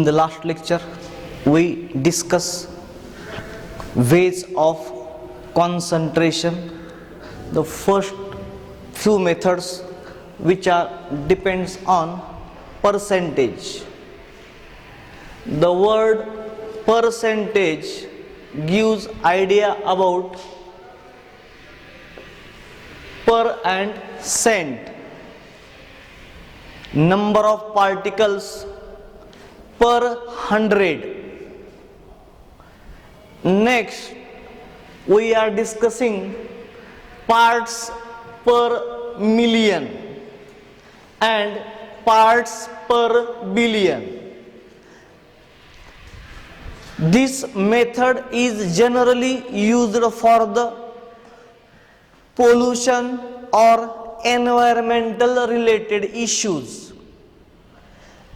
the last lecture, we discuss ways of concentration. The first few methods which are depends on percentage. The word percentage gives idea about per and cent, number of particles per 100. Next, we are discussing parts per million and parts per billion. This method is generally used for the pollution or environmental related issues.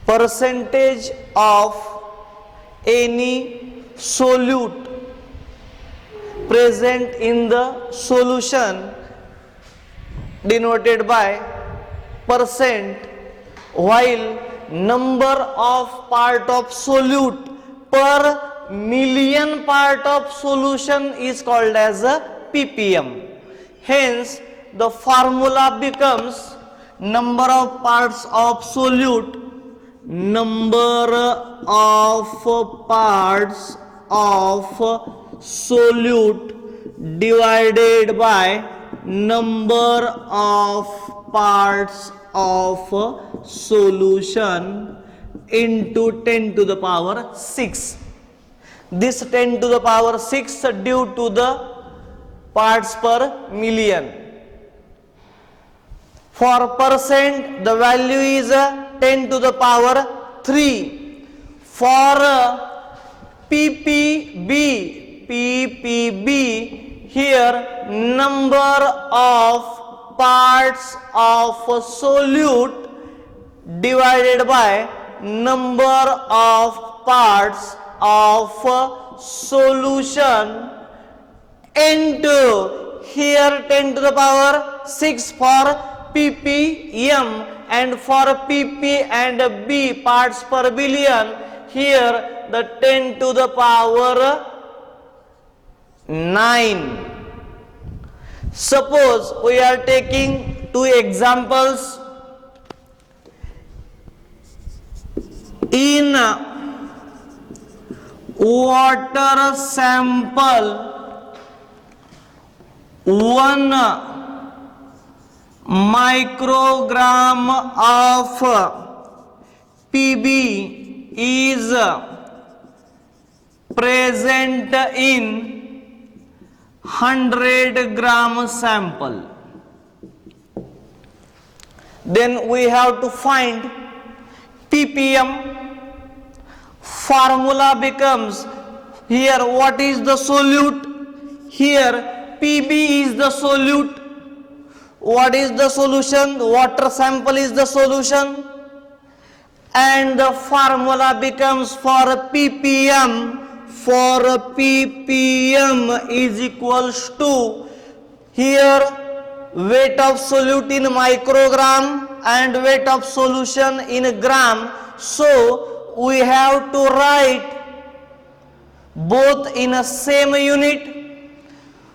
Percentage of any solute present in the solution denoted by percent, while number of part of solute per million part of solution is called as a ppm. Hence the formula becomes number of parts of solute, number of parts of solute divided by number of parts of solution into 10 to the power 6. This 10 to the power 6 due to the parts per million. For percent, the value is 10 to the power 3. For ppb, here number of parts of solute divided by number of parts of solution into, here 10 to the power 6 for ppm, and for pp and b parts per billion, here the 10 to the power 9. Suppose we are taking two examples. In water sample, 1 microgram of Pb is present in 100 gram sample. Then we have to find ppm. Formula becomes, here what is the solute? Here Pb is the solute. What is the solution? Water sample is the solution. And the formula becomes for ppm. For ppm is equals to, here weight of solute in microgram and weight of solution in gram. So we have to write both in a same unit.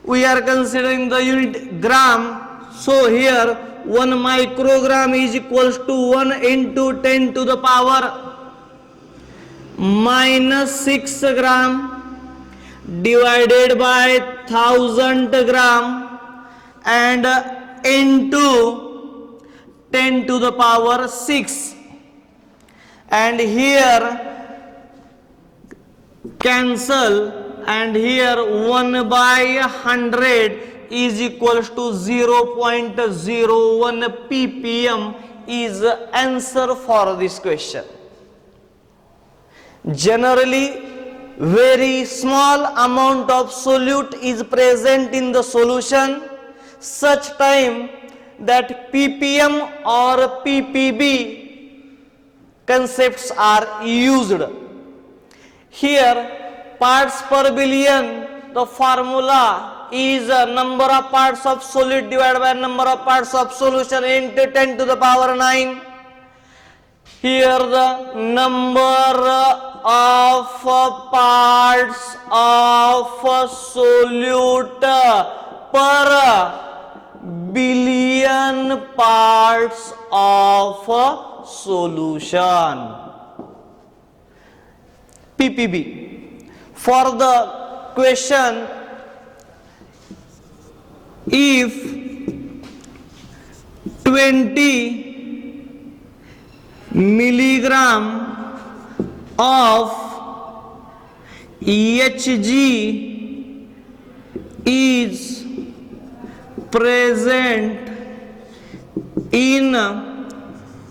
We are considering the unit gram. So here 1 microgram is equals to 1 into 10 to the power minus 6 gram divided by 1000 gram and into 10 to the power 6. And here cancel, and here 1 by 100 is equals to 0.01 ppm is answer for this question. Generally, very small amount of solute is present in the solution, such time that ppm or ppb concepts are used. Here parts per billion, the formula is number of parts of solid divided by number of parts of solution into 10 to the power 9. Here the number of parts of solute per billion parts of solution. PPB. For the question, if 20 milligram of Hg is present in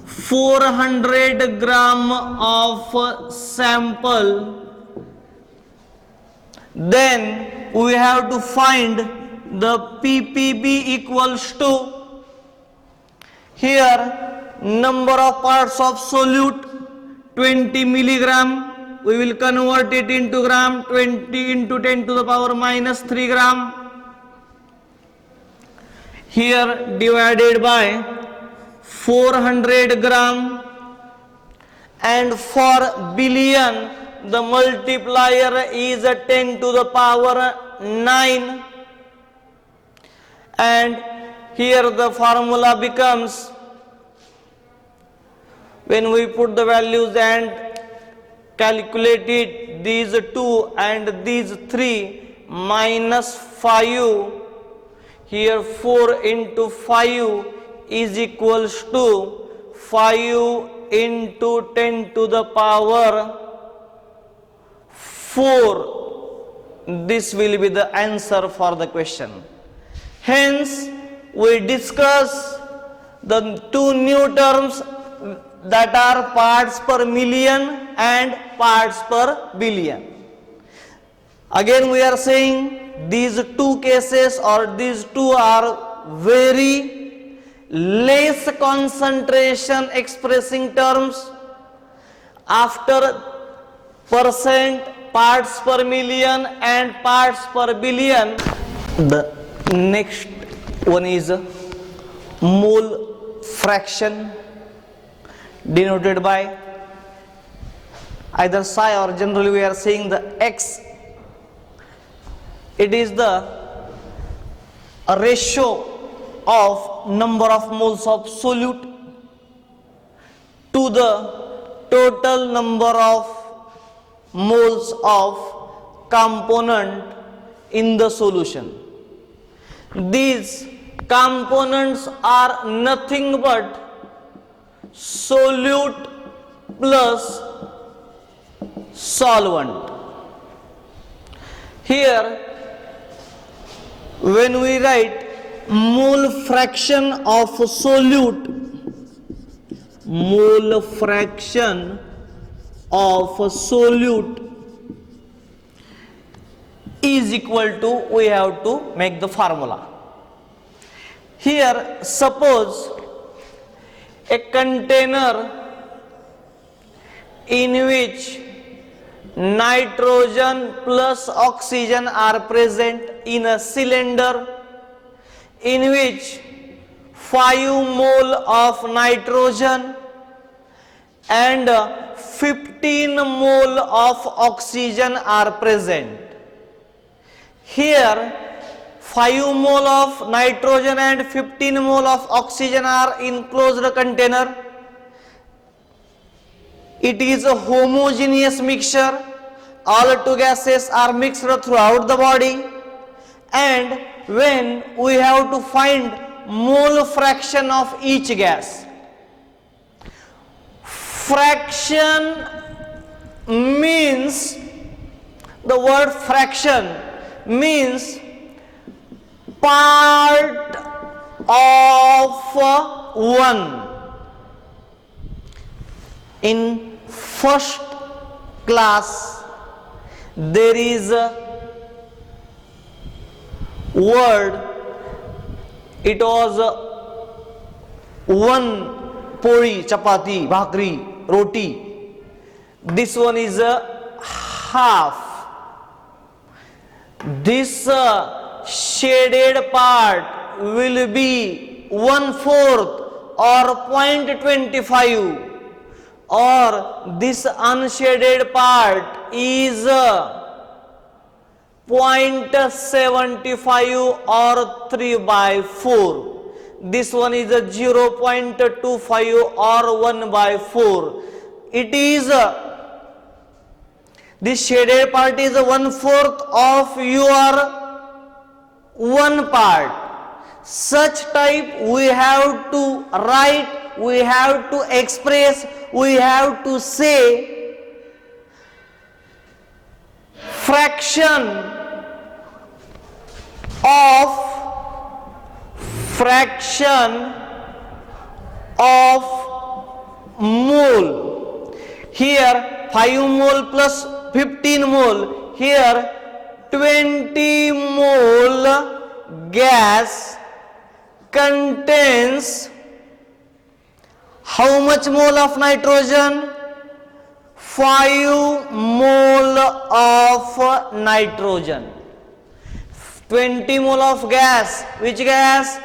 400 gram of sample, then we have to find the PPB equals to, here number of parts of solute 20 milligram, we will convert it into gram, 20 into 10 to the power minus 3 gram, here divided by 400 gram, and for billion the multiplier is 10 to the power 9, and here the formula becomes, when we put the values and calculate it, these 2 and these 3 minus 5, here 4 into 5 is equals to 5 into 10 to the power 4. This will be the answer for the question. Hence, we discuss the two new terms, that are parts per million and parts per billion. Again we are saying these two cases, or these two are very less concentration expressing terms. After percent, parts per million and parts per billion, the next one is mole fraction, denoted by either psi, or generally we are saying the x. It is the ratio of number of moles of solute to the total number of moles of component in the solution. These components are nothing but solute plus solvent. Here when we write mole fraction of solute, mole fraction of solute is equal to, we have to make the formula. Here suppose a container in which nitrogen plus oxygen are present in a cylinder, in which 5 mole of nitrogen and 15 mole of oxygen are present. Here 5 mole of nitrogen and 15 mole of oxygen are in closed container. It is a homogeneous mixture. All two gases are mixed throughout the body, and when we have to find mole fraction of each gas, fraction means, the word fraction means part of one. In first class there is a word, it was one pori, chapati, bhakri, roti. This one is a half. This shaded part will be 1/4 or 0.25, or this unshaded part is 0.75 or 3/4. This one is a 0.25 or 1/4. It is this shaded part is 1/4 of your one part. Such type we have to write, we have to express, we have to say fraction of mole. Here 5 mole plus 15 mole. Here 20 mole gas contains how much mole of nitrogen? 5 mole of nitrogen. 20 mole of gas. Which gas?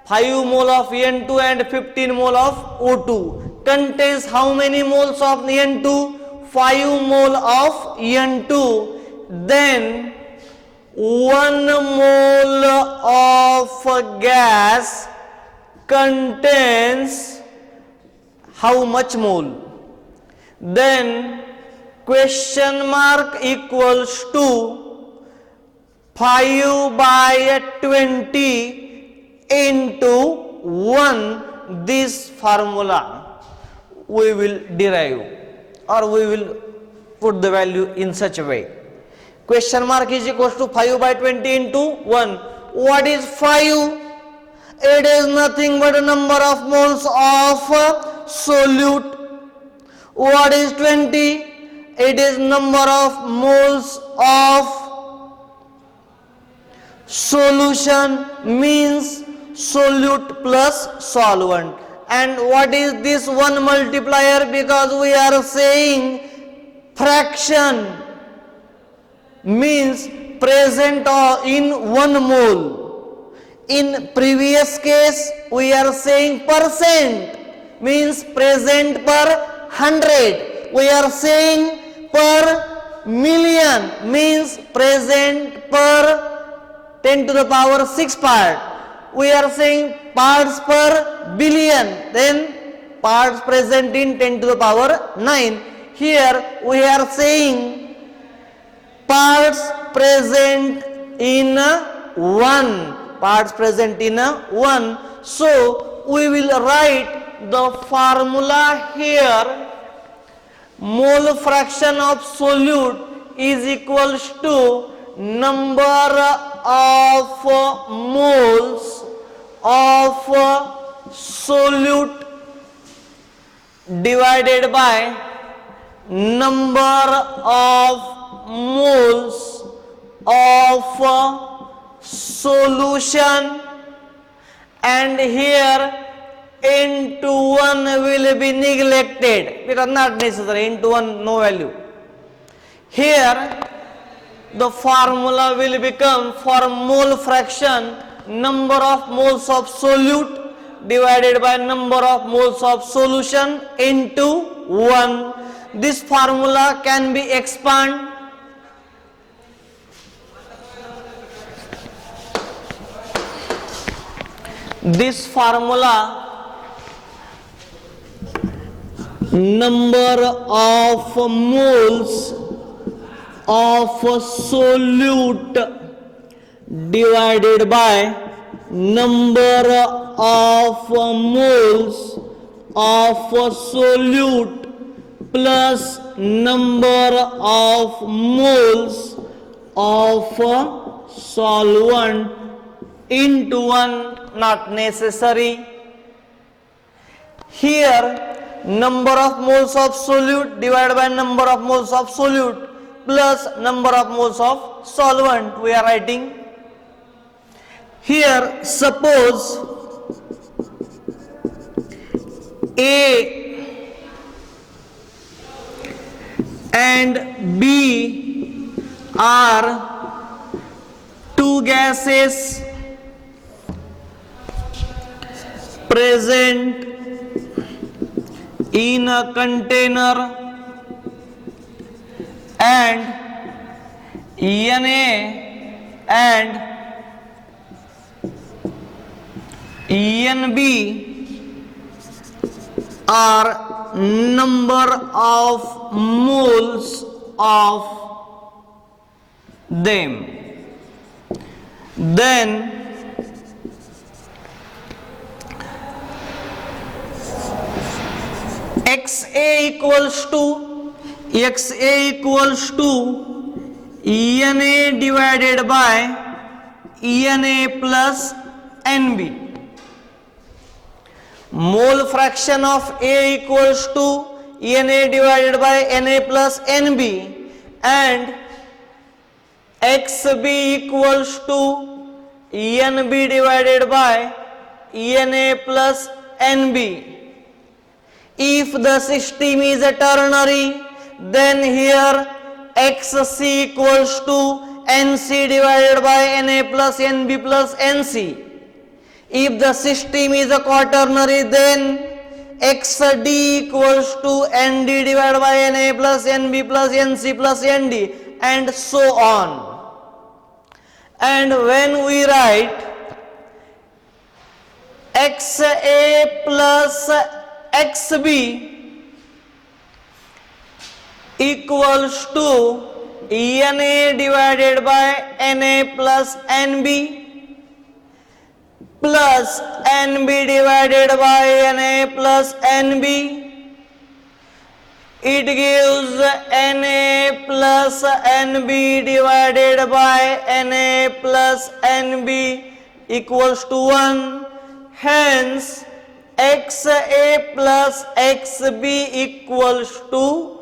5 mole of N2 and 15 mole of O2. Contains how many moles of N2? 5 mole of N2. Then 1 mole of gas contains how much mole? Then question mark equals to 5/20 into 1. This formula we will derive, or we will put the value in such a way. Question mark is equals to 5/20 into 1. What is 5? It is nothing but a number of moles of solute. What is 20? It is number of moles of solution, means solute plus solvent. And what is this one multiplier? Because we are saying fraction, means present in 1 mole. In previous case we are saying percent, means present per 100. We are saying per million, means present per 10 to the power 6 part. We are saying parts per billion, then parts present in 10 to the power 9. Here we are saying parts present in 1. Parts present in 1. So we will write the formula here. Mole fraction of solute is equals to number of moles of solute divided by number of moles of solution, and here N21 will be neglected because not necessary. N21 no value. Here the formula will become for mole fraction number of moles of solute divided by number of moles of solution into 1. This formula can be expanded. This formula, number of moles of solute divided by number of moles of solute plus number of moles of solvent into 1, not necessary. Here number of moles of solute divided by number of moles of solute plus number of moles of solvent we are writing. Here suppose A and B are two gases present in a container and Na and Nb are number of moles of them. Then XA equals to Na divided by Na plus Nb. Mole fraction of A equals to Na divided by Na plus Nb, and XB equals to Nb divided by Na plus Nb. If the system is a ternary, then here XC equals to Nc divided by Na plus Nb plus Nc. If the system is a quaternary, then XD equals to Nd divided by Na plus Nb plus Nc plus Nd, and so on. And when we write XA plus XB equals to Na divided by Na plus Nb plus Nb divided by Na plus Nb, it gives Na plus Nb divided by Na plus Nb equals to 1. Hence XA plus XB equals to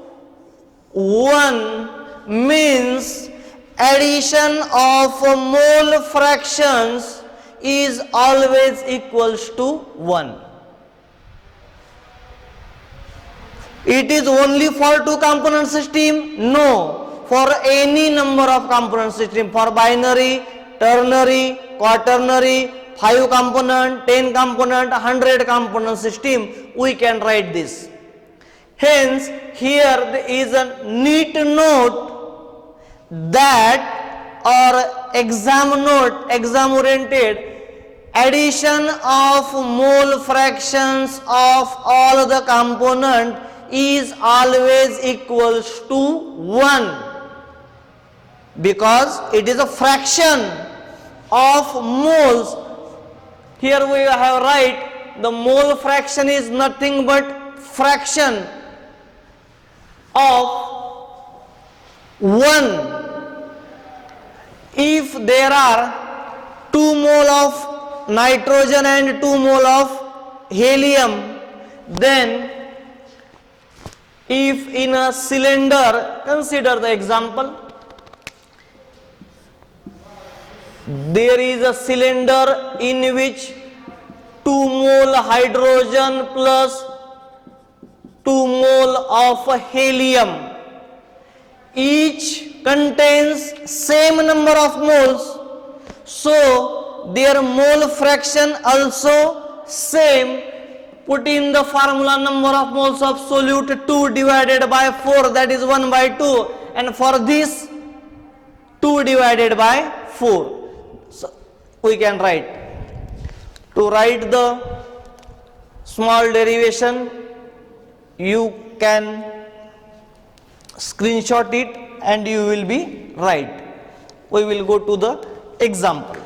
1 means addition of mole fractions is always equals to 1. It is only for two component system? No, for any number of component system, for binary, ternary, quaternary, 5 component, 10 component, 100 component system, we can write this. Hence, here there is a neat note that, or exam note, exam oriented, addition of mole fractions of all the component is always equals to 1, because it is a fraction of moles. Here we have write the mole fraction is nothing but fraction of 1. If there are 2 mole of nitrogen and 2 mole of helium, then if in a cylinder, consider the example, there is a cylinder in which 2 mole hydrogen plus 2 mole of helium, each contains same number of moles, so their mole fraction also same. Put in the formula number of moles of solute 2 divided by 4, that is 1 by 2, and for this 2 divided by 4. So we can write. To write the small derivation, you can screenshot it and you will be right. We will go to the example.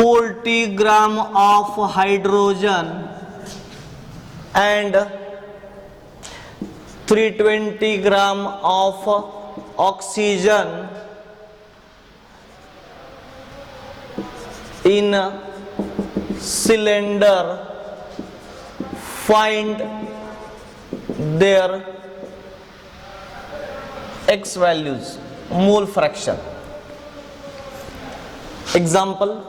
Forty gram of hydrogen and 320 gram of oxygen in a cylinder. Find their X values, mole fraction. Example.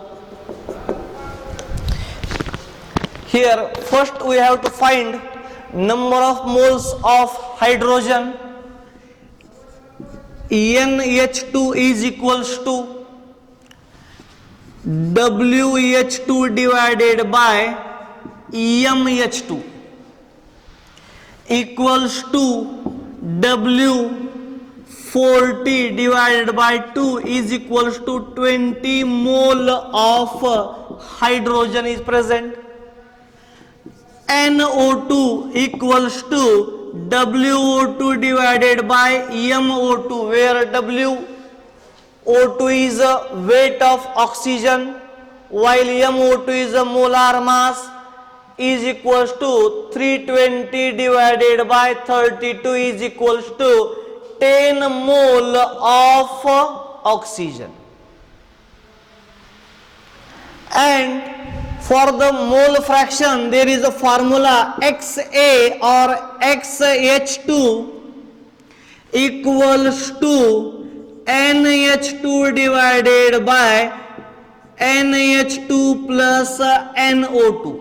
Here first we have to find number of moles of hydrogen. NH2 is equals to WH2 divided by MH2 equals to W40 divided by 2 is equals to 20 mole of hydrogen is present. NO2 equals to WO2 divided by MO2, where WO2 is a weight of oxygen while MO2 is a molar mass, is equals to 320 divided by 32 is equals to 10 mole of oxygen. And for the mole fraction there is a formula XA or XH2 equals to NH2 divided by NH2 plus NO2.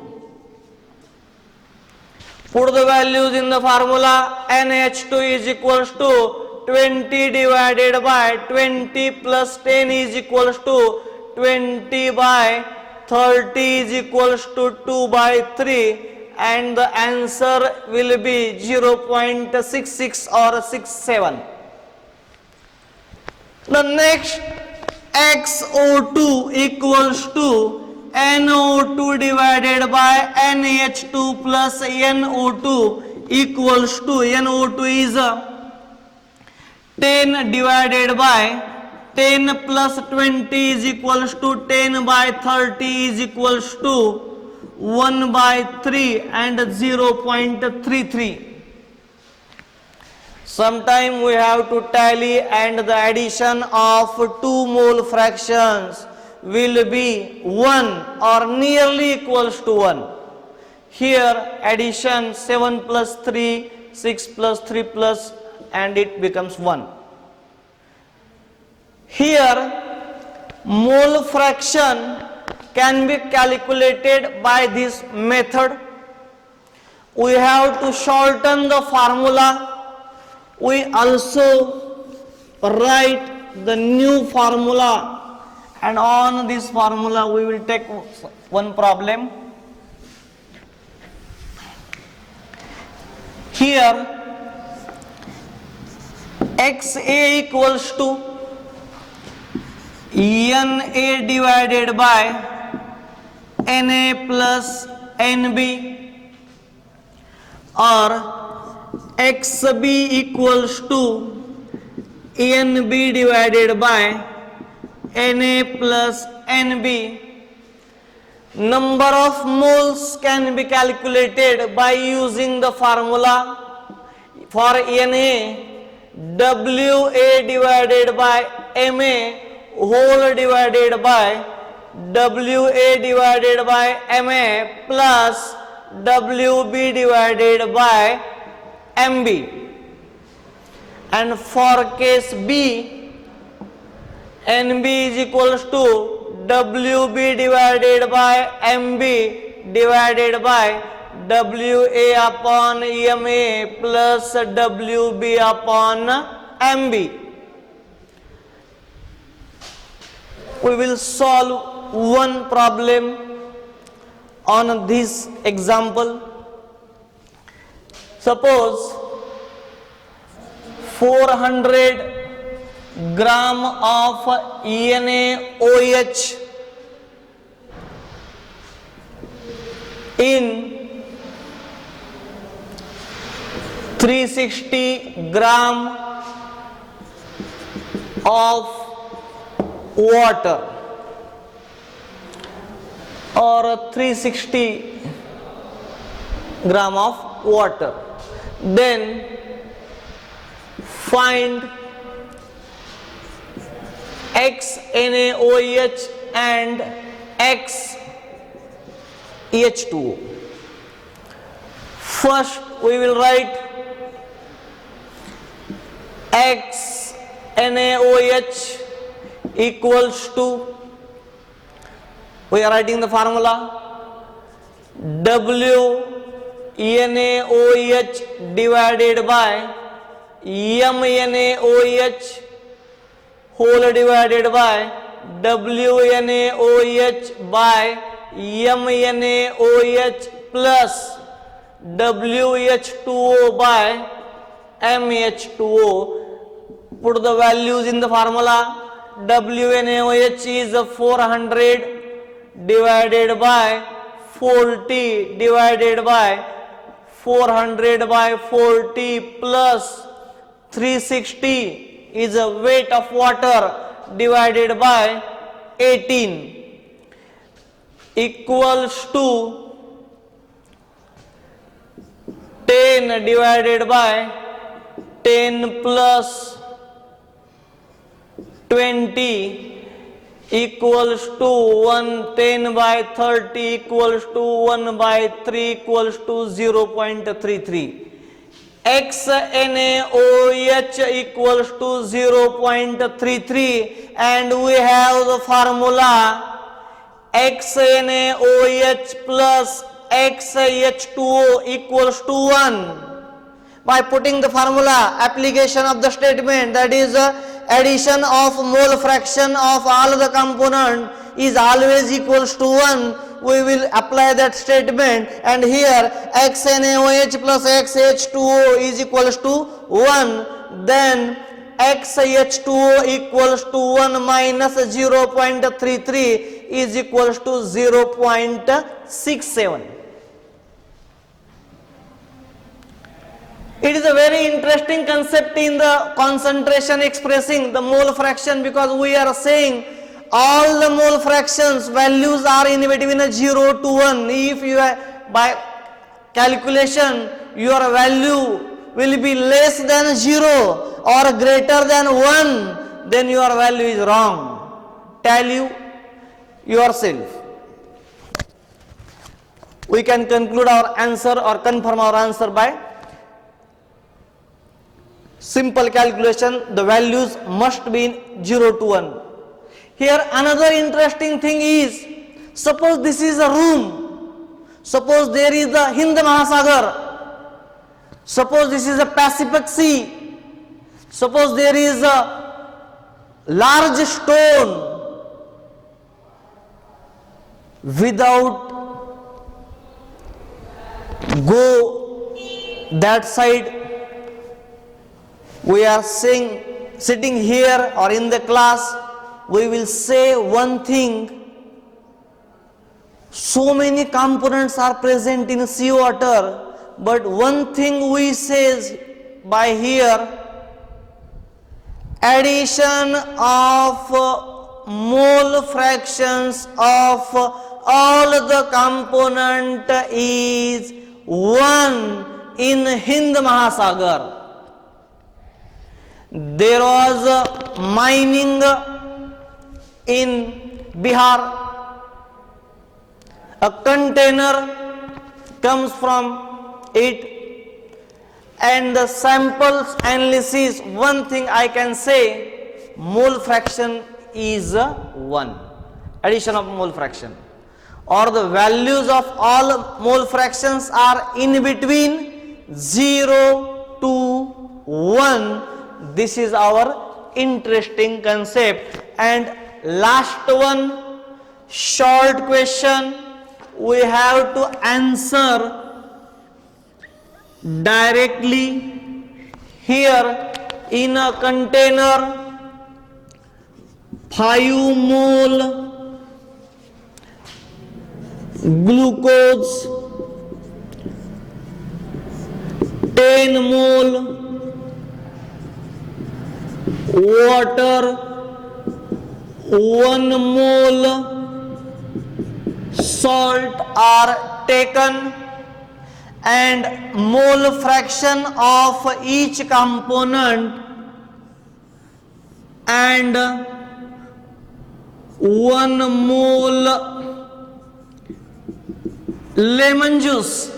Put the values in the formula. NH2 is equals to 20 divided by 20 plus 10 is equals to 20 by 30 is equals to 2 by 3, and the answer will be 0.66 or 67. The next XO2 equals to NO2 divided by NH2 plus NO2 equals to NO2 is 10 divided by 10 plus 20 is equals to 10 by 30 is equals to 1 by 3 and 0.33. Sometime we have to tally, and the addition of two mole fractions will be 1 or nearly equals to 1. Here addition 7 plus 3, 6 plus 3 plus, and it becomes 1. Here mole fraction can be calculated by this method. We have to shorten the formula. We also write the new formula, and on this formula we will take one problem. Here XA equals to NA divided by NA plus NB, or XB equals to NB divided by NA plus NB. Number of moles can be calculated by using the formula. For NA, WA divided by MA whole divided by WA divided by MA plus WB divided by MB. And for case B, NB is equals to WB divided by MB divided by WA upon MA plus WB upon MB. We will solve one problem on this example. Suppose 400 gram of NaOH in 360 gram of water, or 360 gram of water. Then find XNaOH and XH2O. First we will write X NaOH equals to, we are writing the formula, W NaOH divided by MNaOH whole divided by WNaOH by MNaOH plus WH2O by MH2O. Put the values in the formula. WNaOH is 400 divided by 40 divided by 400 by 40 plus 360 is a weight of water divided by 18 equals to 10 divided by 10 plus 20 equals to 1, 10 by 30 equals to 1 by 3 equals to 0.33. XNaOH equals to 0.33, and we have the formula XNaOH plus XH2O equals to 1. By putting the formula, application of the statement, that is addition of mole fraction of all the component is always equals to 1. We will apply that statement, and here XNaOH plus XH2O is equals to 1. Then XH2O equals to 1 minus 0.33 is equals to 0.67. It is a very interesting concept in the concentration expressing the mole fraction, because we are saying all the mole fractions values are in between 0 to 1. If you are, by calculation, your value will be less than 0 or greater than 1, then your value is wrong. Tell you yourself. We can conclude our answer or confirm our answer by simple calculation. The values must be in 0 to 1. Here another interesting thing is, suppose this is a room, suppose there is the Hind Mahasagar, suppose this is a Pacific Sea, suppose there is a large stone, without go that side, we are sitting here or in the class, we will say one thing. So many components are present in seawater, but one thing we say by here, addition of mole fractions of all the component is 1 in Hind Mahasagar. There was mining in Bihar. A container comes from it, and the samples analysis, one thing I can say, mole fraction is 1. Addition of mole fraction, or the values of all mole fractions are in between 0 to 1. This is our interesting concept. And last one, short question, we have to answer directly. Here in a container, 5 mole glucose, 10 mole water, 1 mole salt are taken, and mole fraction of each component and 1 mole lemon juice.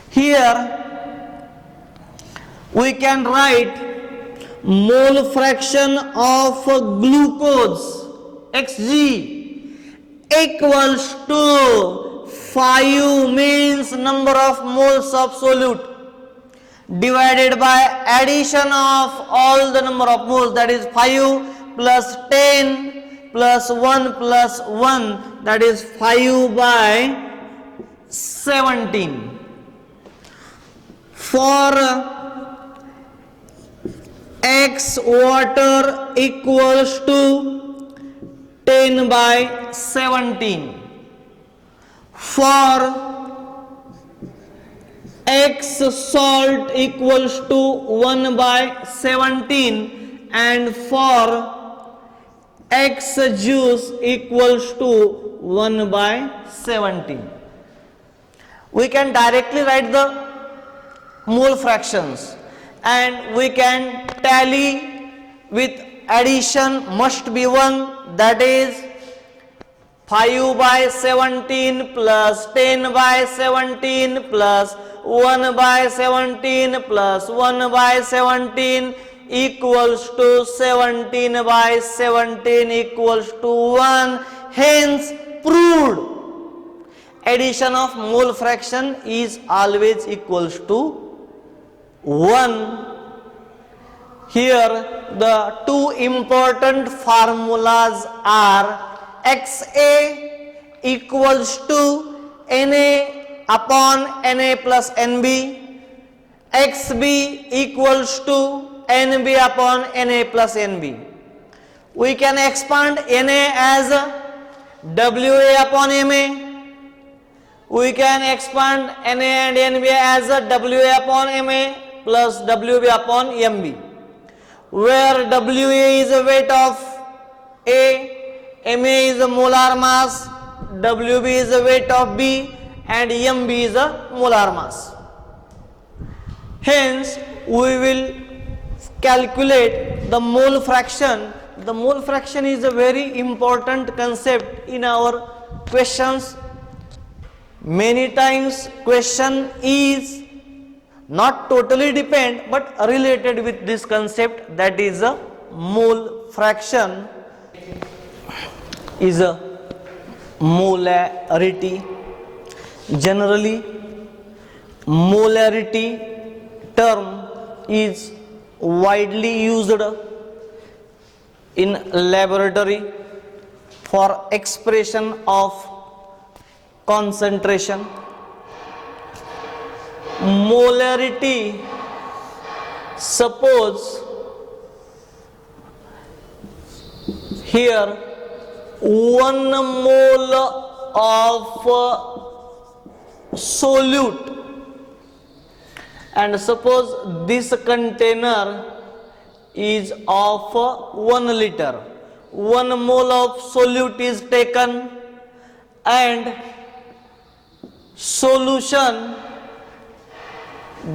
Here we can write mole fraction of glucose Xg equals to 5 means number of moles of solute divided by addition of all the number of moles, that is 5 plus 10 plus 1 plus 1, that is 5 by 17. For X water equals to 10 by 17. For X salt equals to 1 by 17, and for X juice equals to 1 by 17. We can directly write the mole fractions and we can tally with addition must be 1, that is 5 by 17 plus 10 by 17 plus 1 by 17 plus 1 by 17 equals to 17 by 17 equals to 1. Hence proved addition of mole fraction is always equals to 1. Here the two important formulas are XA equals to NA upon NA plus NB, XB equals to NB upon NA plus NB. We can expand NA as WA upon MA. We can expand NA and NB as WA upon MA plus WB upon MB, where WA is a weight of A, MA is a molar mass, WB is a weight of B, and MB is a molar mass. Hence, we will calculate the mole fraction. The mole fraction is a very important concept in our questions. Many times question is not totally depend but related with this concept, that is a mole fraction is a molarity. Generally molarity term is widely used in laboratory for expression of concentration. Molarity, suppose here 1 mole of solute, and suppose this container is of 1 liter. 1 mole of solute is taken and solution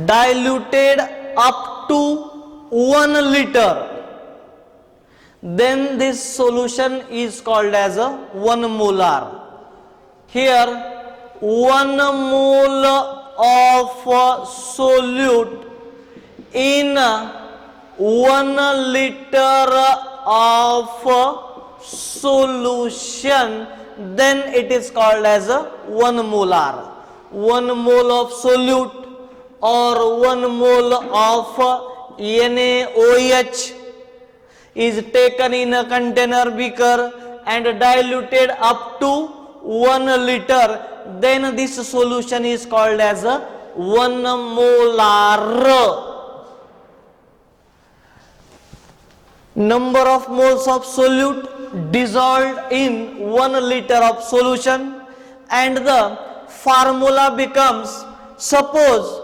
diluted up to 1 liter. Then this solution is called as a 1 molar. Here 1 mole of solute in 1 liter of solution, then it is called as a 1 molar. 1 mole of solute or 1 mole of NaOH is taken in a container beaker and diluted up to 1 liter, then this solution is called as a 1 molar. Number of moles of solute dissolved in 1 liter of solution, and the formula becomes, suppose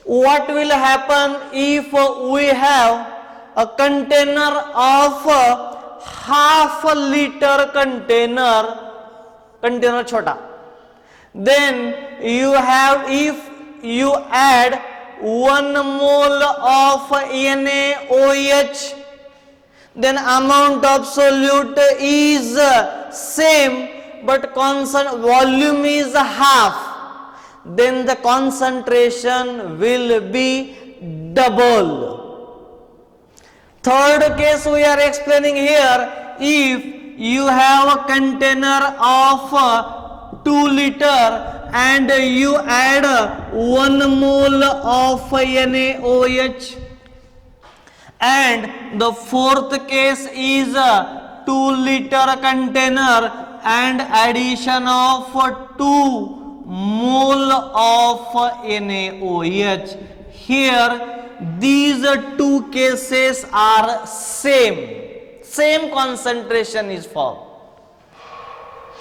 what will happen if we have a container of half a liter container chota, then you have, if you add 1 mole of NaOH, then amount of solute is same but volume is half, then the concentration will be double. Third case we are explaining here, if you have a container of 2 liter and you add 1 mole of NaOH, and the fourth case is a 2 liter container and addition of 2 mole of NaOH. Here these two cases are same concentration is found.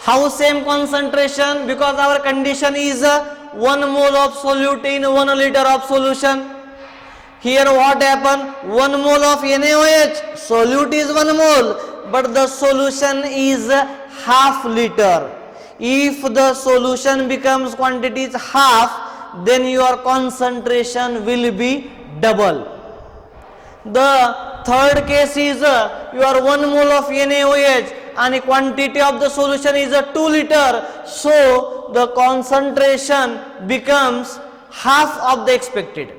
How same concentration? Because our condition is 1 mole of solute in 1 liter of solution. Here what happened? 1 mole of NaOH, solute is 1 mole, but the solution is half liter. If the solution becomes quantity is half, then your concentration will be double. The third case is your 1 mole of NaOH and the quantity of the solution is 2 liter, so the concentration becomes half of the expected.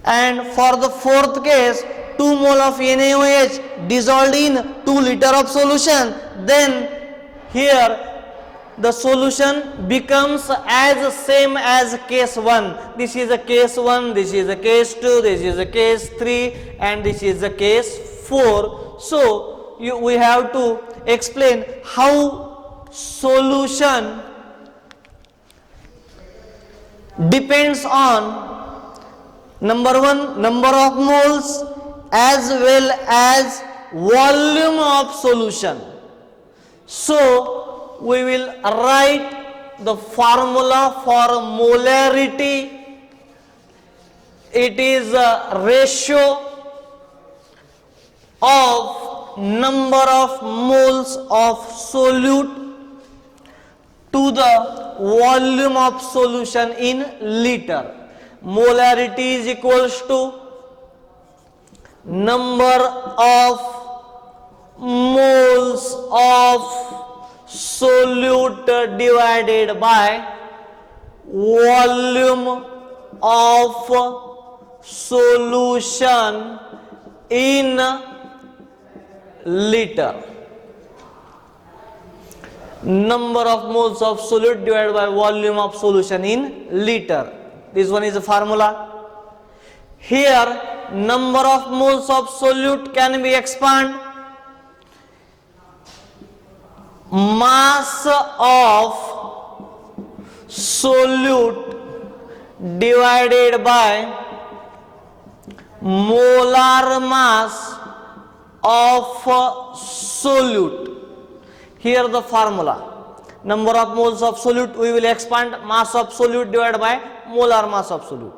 And for the fourth case, 2 mole of NaOH dissolved in 2 liter of solution, then here the solution becomes as same as case 1. This is a case 1, this is a case 2, this is a case 3, and this is a case 4. So we have to explain how solution depends on number 1, number of moles as well as volume of solution. So we will write the formula for molarity. It is a ratio of number of moles of solute to the volume of solution in liter. Molarity is equals to number of moles of solute divided by volume of solution in liter. Number of moles of solute divided by volume of solution in liter. This one is a formula. Here number of moles of solute can be expanded. Mass of solute divided by molar mass of solute. Here the formula, number of moles of solute we will expand, mass of solute divided by molar mass of solute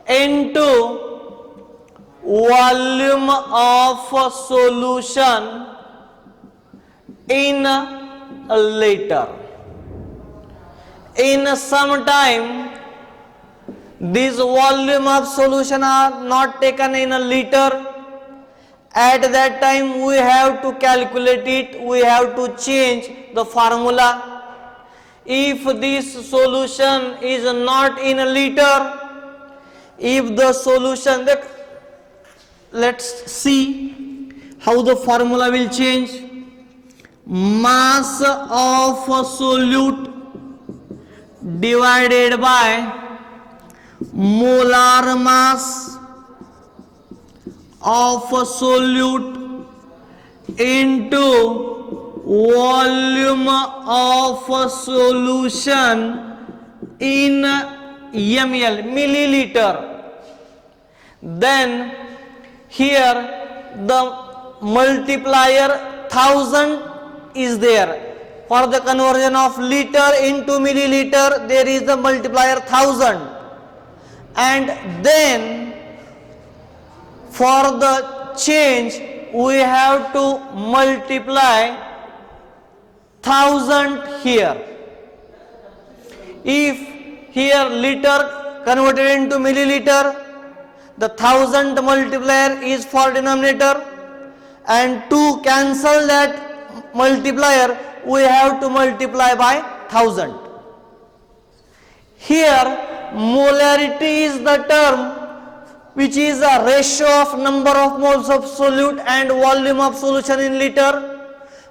into volume of solution in a liter. In some time this volume of solution are not taken in a liter. At that time we have to calculate it, we have to change the formula. If this solution is not in a liter, if the solution, let's see how the formula will change. Mass of solute divided by molar mass of solute into volume of solution in ml, milliliter. Then here the multiplier 1000 is there. For the conversion of liter into milliliter, there is the multiplier 1000. And then for the change, we have to multiply 1000 here. If here liter converted into milliliter, the 1000 multiplier is for denominator, and to cancel that multiplier we have to multiply by 1000. Here molarity is the term which is a ratio of number of moles of solute and volume of solution in liter.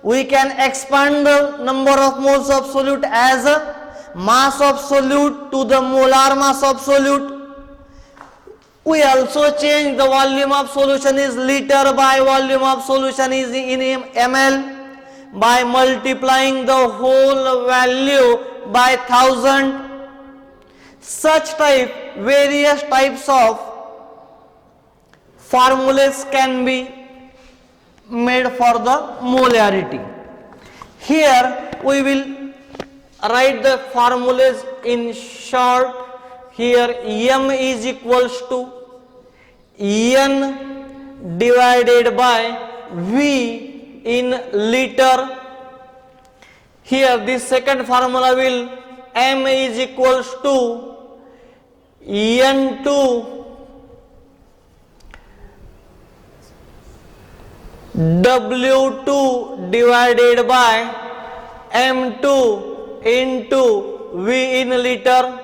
We can expand the number of moles of solute as a mass of solute to the molar mass of solute. We also change the volume of solution is liter by volume of solution is in ml by multiplying the whole value by 1000. Such various types of formulas can be made for the molarity. Here we will write the formulas in short. Here m is equals to n divided by v in liter. Here this second formula will m is equals to n2 W2 divided by M2 into V in liter.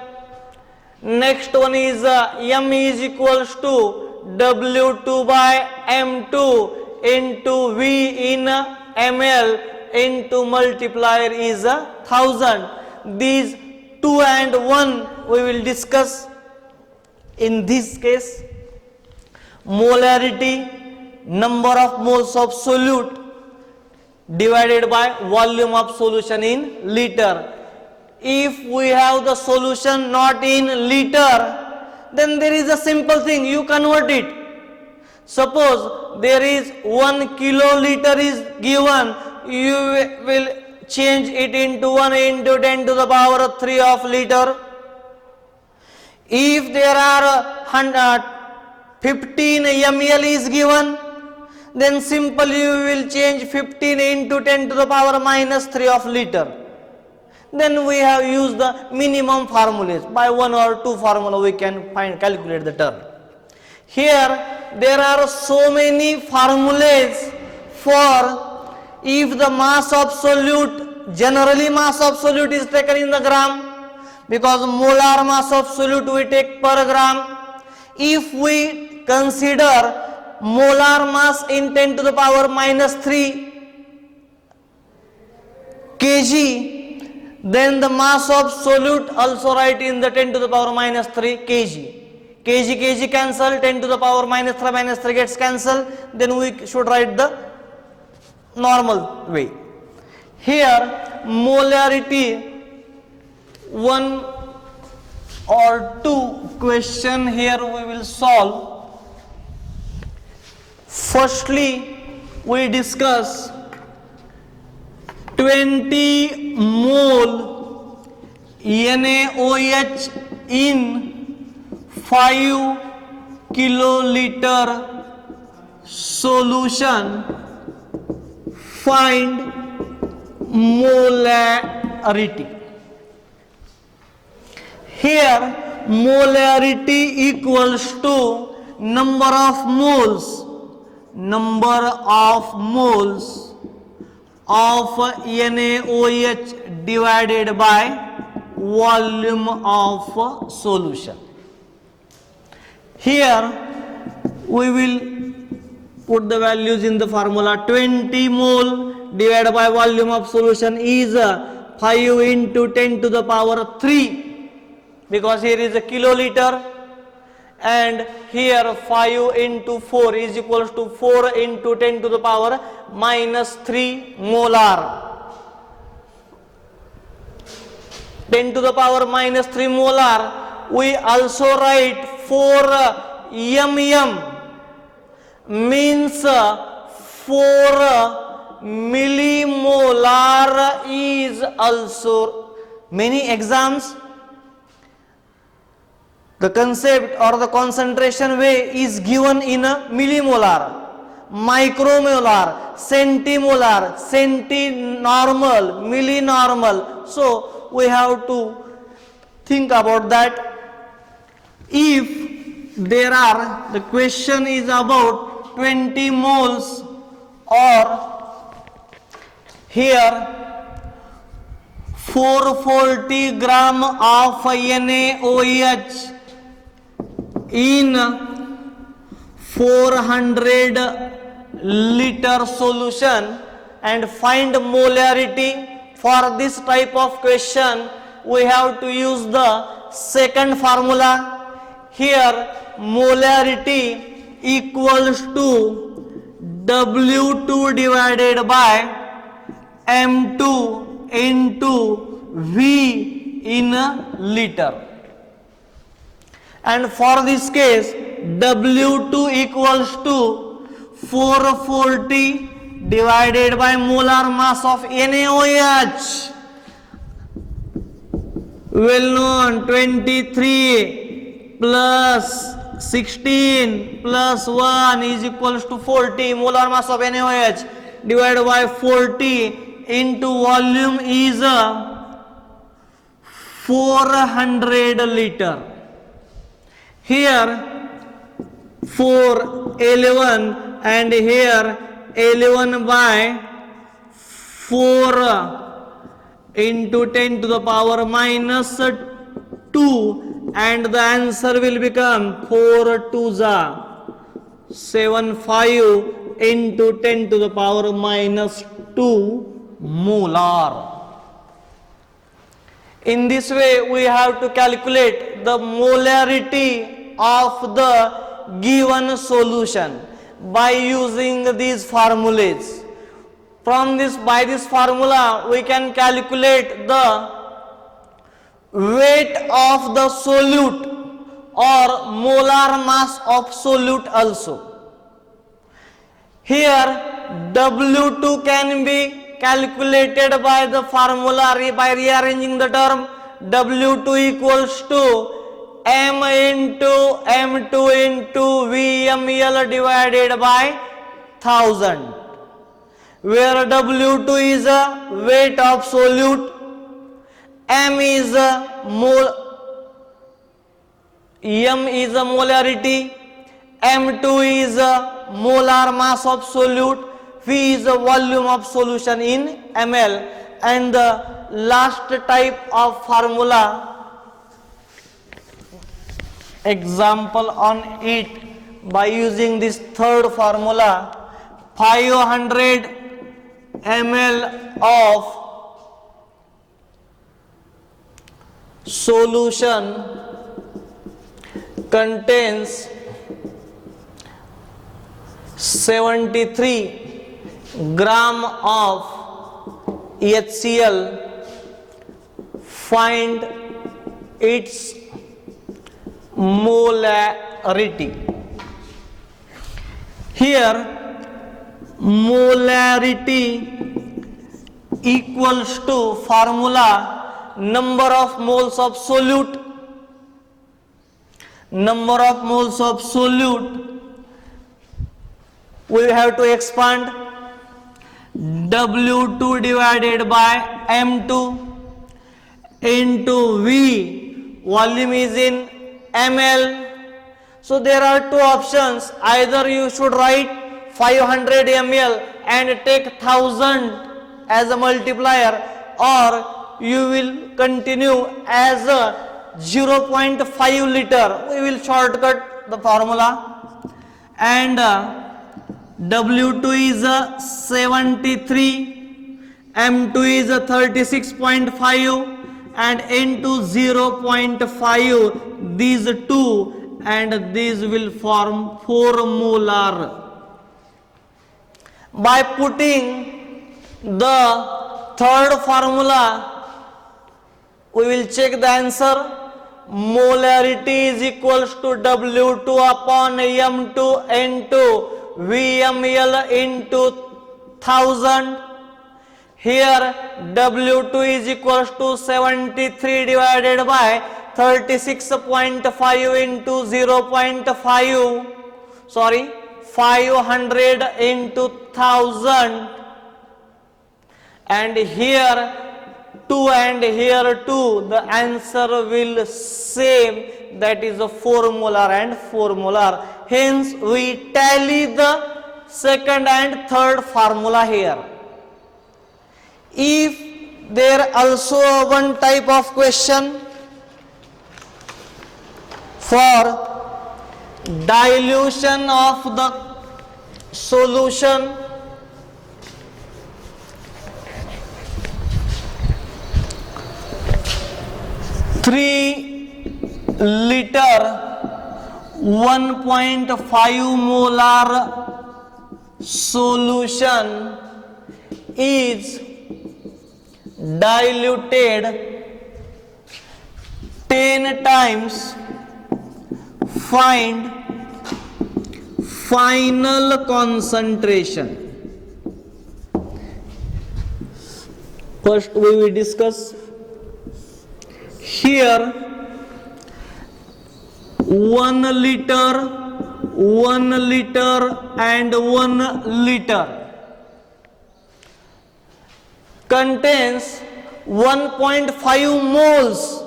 Next one is M is equals to W2 by M2 into V in ml into multiplier is 1000. These 2 and 1 we will discuss in this case. Molarity, number of moles of solute divided by volume of solution in liter. If we have the solution not in liter, then there is a simple thing, you convert it. Suppose there is 1 kiloliter is given, you will change it into 1 into 10 to the power 3 of liter. If there are 15 ml is given, then simply you will change 15 into 10 to the power minus 3 of liter. Then we have used the minimum formulas. By 1 or 2 formula we can calculate the term. Here there are so many formulas for if the mass of solute, generally mass of solute is taken in the gram, because molar mass of solute we take per gram. If we consider molar mass in 10 to the power minus 3 kg, then the mass of solute also write in the 10 to the power minus 3 kg. Kg cancel, 10 to the power minus 3 gets cancelled, then we should write the normal way. Here molarity 1 or 2 question here we will solve. Firstly, we discuss 20 mole NaOH in 5 kiloliter solution. Find molarity. Here molarity equals to number of moles of NaOH divided by volume of solution. Here we will put the values in the formula. 20 mole divided by volume of solution is 5 into 10 to the power 3, because here is a kiloliter, and here 5 into 4 is equals to 4 into 10 to the power minus 3 molar. 10 to the power minus 3 molar, we also write 4 mm means 4 millimolar is also. Many exams the concept or the concentration way is given in a millimolar, micromolar, centimolar, centinormal, millinormal. So we have to think about that. If there are, the question is about 20 moles, or here 440 gram of NaOH in 400 liter solution and find molarity. For this type of question we have to use the second formula. Here molarity equals to W2 divided by M2 into V in a liter. And for this case W2 equals to 440 divided by molar mass of NaOH, well known, 23 plus 16 plus 1 is equals to 40. Molar mass of NaOH divided by 40 into volume is 400 liter. Here 4 L1 and here L1 by 4 into 10 to the power minus 2, and the answer will become 4 2s 75 into 10 to the power minus 2 molar. In this way we have to calculate the molarity of the given solution by using these formulas. By this formula we can calculate the weight of the solute or molar mass of solute also. Here W2 can be calculated by the formula by rearranging the term. W2 equals to M into M2 into VML divided by 1000, where W2 is a weight of solute, M is a molarity, M2 is a molar mass of solute, V is a volume of solution in ml. And the last type of formula, example on it by using this third formula, 500 ml of solution contains 73 gram of HCl. Find its molarity. Here molarity equals to formula number of moles of solute. Number of moles of solute we have to expand. W2 divided by M2 into V, volume is in ml. So there are two options. Either you should write 500 ml and take 1000 as a multiplier, or you will continue as a 0.5 liter. We will shortcut the formula. And W2 is 73, M2 is 36.5 and N2 0.5. These two and these will form 4 molar. By putting the third formula we will check the answer. Molarity is equals to W2 upon M2 N2 VML into 1000. Here W2 is equals to 73 divided by 36.5 into 0.5, 500 into 1000, and here 2 and here 2, the answer will same, that is a 4 molar and 4 molar. Hence we tally the second and third formula here. If there also one type of question for dilution of the solution, liter 1.5 molar solution is diluted 10 times. Find final concentration. First we will discuss here 1 liter and 1 liter contains 1.5 moles,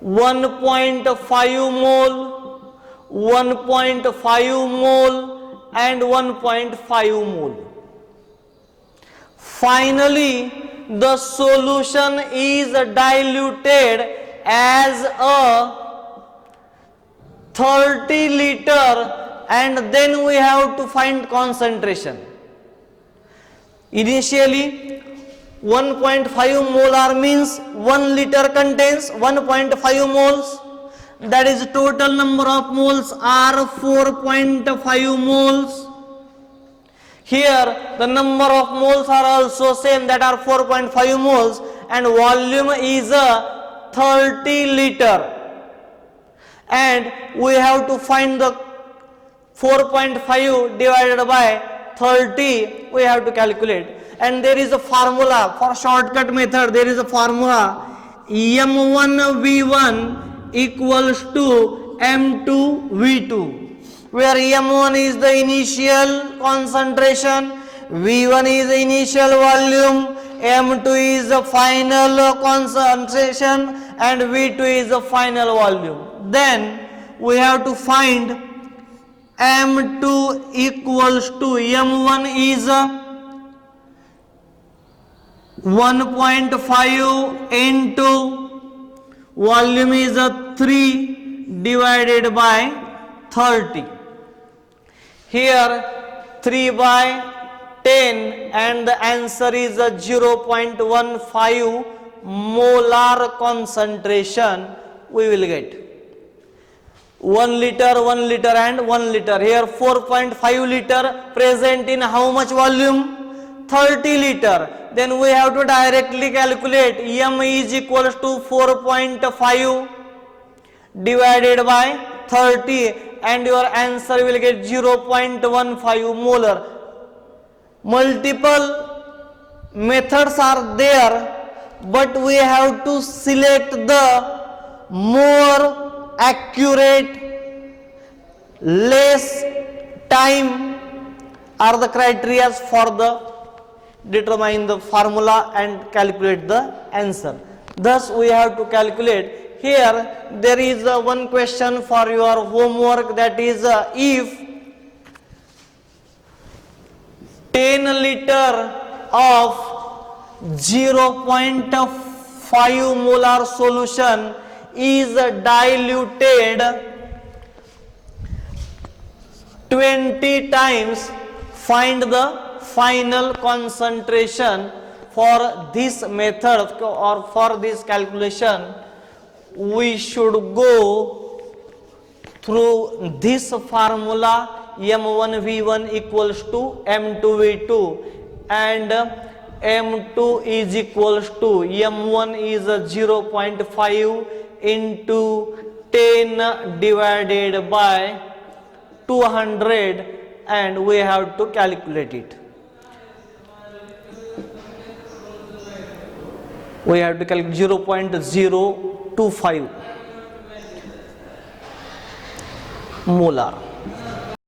1.5 mole, 1.5 mole and 1.5 mole. Finally, the solution is diluted as a 30 liter, and then we have to find concentration. Initially 1.5 molar means 1 liter contains 1.5 moles, that is total number of moles are 4.5 moles. Here the number of moles are also same, that are 4.5 moles, and volume is a 30 liter, and we have to find the 4.5 divided by 30, we have to calculate. And there is a formula for shortcut method. There is a formula M1V1 equals to M2V2, where M1 is the initial concentration, V1 is the initial volume, M2 is the final concentration, and V2 is the final volume. Then we have to find M2 equals to M1 is 1.5 into volume is 3 divided by 30. Here 3 by 10, and the answer is 0.15 molar concentration we will get. 1 liter and 1 liter. Here 4.5 liter present in how much volume? 30 liter. Then we have to directly calculate M is equals to 4.5 divided by 30, and your answer will get 0.15 molar. Multiple methods are there, but we have to select the more accurate, less time are the criteria for the determine the formula and calculate the answer. Thus we have to calculate. Here there is one question for your homework, that is if 10 liter of 0.5 molar solution is diluted 20 times, find the final concentration. For this method or for this calculation, we should go through this formula M1V1 equals to M2V2, and M2 is equals to M1 is 0.5 into 10 divided by 200, and we have to calculate it. We have to calculate 0.025 molar.